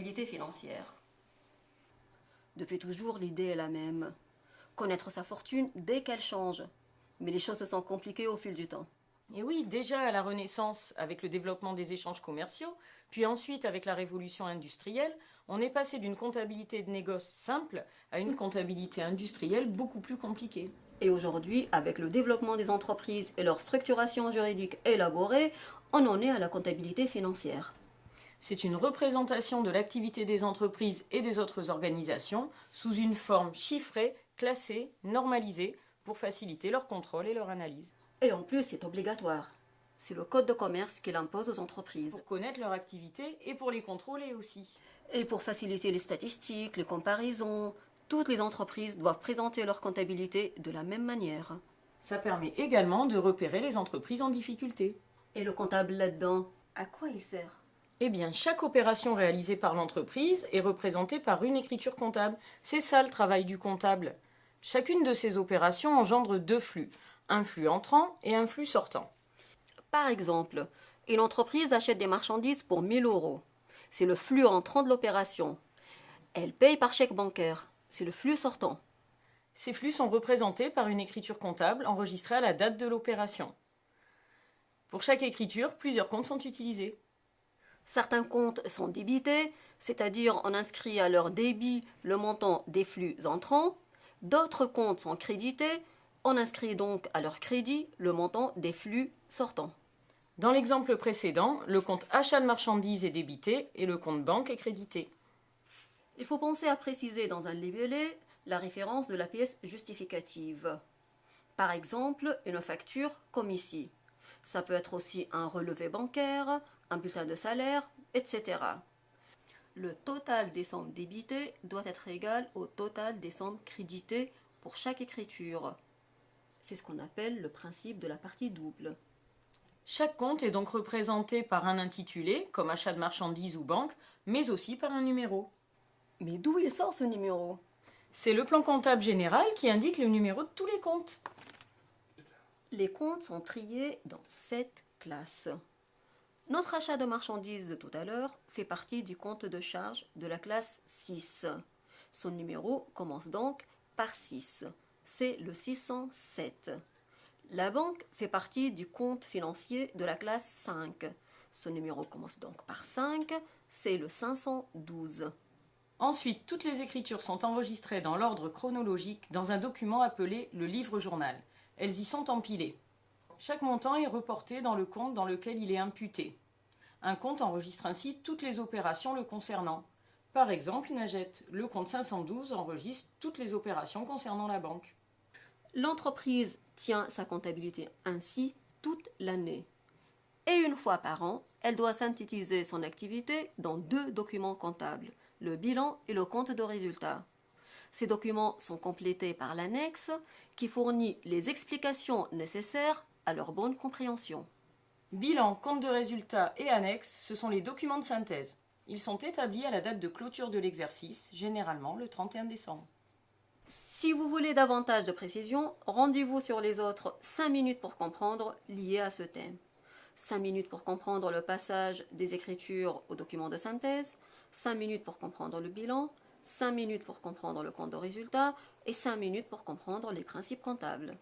comptabilité financière. Depuis toujours, l'idée est la même. Connaître sa fortune dès qu'elle change. Mais les choses se sont compliquées au fil du temps. Et oui, déjà à la Renaissance, avec le développement des échanges commerciaux, puis ensuite avec la révolution industrielle, on est passé d'une comptabilité de négoce simple à une comptabilité industrielle beaucoup plus compliquée. Et aujourd'hui, avec le développement des entreprises et leur structuration juridique élaborée, on en est à la comptabilité financière. C'est une représentation de l'activité des entreprises et des autres organisations sous une forme chiffrée, classée, normalisée, pour faciliter leur contrôle et leur analyse. Et en plus, c'est obligatoire. C'est le code de commerce qui l'impose aux entreprises. Pour connaître leur activité et pour les contrôler aussi. Et pour faciliter les statistiques, les comparaisons, toutes les entreprises doivent présenter leur comptabilité de la même manière. Ça permet également de repérer les entreprises en difficulté. Et le comptable là-dedans, à quoi il sert? Eh bien, chaque opération réalisée par l'entreprise est représentée par une écriture comptable. C'est ça le travail du comptable. Chacune de ces opérations engendre deux flux, un flux entrant et un flux sortant. Par exemple, une entreprise achète des marchandises pour 1 000 euros. C'est le flux entrant de l'opération. Elle paye par chèque bancaire. C'est le flux sortant. Ces flux sont représentés par une écriture comptable enregistrée à la date de l'opération. Pour chaque écriture, plusieurs comptes sont utilisés. Certains comptes sont débités, c'est-à-dire on inscrit à leur débit le montant des flux entrants. D'autres comptes sont crédités, on inscrit donc à leur crédit le montant des flux sortants. Dans l'exemple précédent, le compte achat de marchandises est débité et le compte banque est crédité. Il faut penser à préciser dans un libellé la référence de la pièce justificative. Par exemple, une facture comme ici. Ça peut être aussi un relevé bancaire, un bulletin de salaire, etc. Le total des sommes débitées doit être égal au total des sommes créditées pour chaque écriture. C'est ce qu'on appelle le principe de la partie double. Chaque compte est donc représenté par un intitulé, comme achat de marchandises ou banque, mais aussi par un numéro. Mais d'où il sort ce numéro? C'est le plan comptable général qui indique le numéro de tous les comptes. Les comptes sont triés dans 7 classes. Notre achat de marchandises de tout à l'heure fait partie du compte de charge de la classe 6. Son numéro commence donc par 6. C'est le 607. La banque fait partie du compte financier de la classe 5. Son numéro commence donc par 5. C'est le 512. Ensuite, toutes les écritures sont enregistrées dans l'ordre chronologique dans un document appelé le livre-journal. Elles y sont empilées. Chaque montant est reporté dans le compte dans lequel il est imputé. Un compte enregistre ainsi toutes les opérations le concernant. Par exemple, Najette, le compte 512 enregistre toutes les opérations concernant la banque. L'entreprise tient sa comptabilité ainsi toute l'année. Et une fois par an, elle doit synthétiser son activité dans 2 documents comptables, le bilan et le compte de résultat. Ces documents sont complétés par l'annexe qui fournit les explications nécessaires à leur bonne compréhension. Bilan, compte de résultat et annexe, ce sont les documents de synthèse. Ils sont établis à la date de clôture de l'exercice, généralement le 31 décembre. Si vous voulez davantage de précision, rendez-vous sur les autres 5 minutes pour comprendre liés à ce thème. 5 minutes pour comprendre le passage des écritures au document de synthèse, 5 minutes pour comprendre le bilan, 5 minutes pour comprendre le compte de résultat et 5 minutes pour comprendre les principes comptables.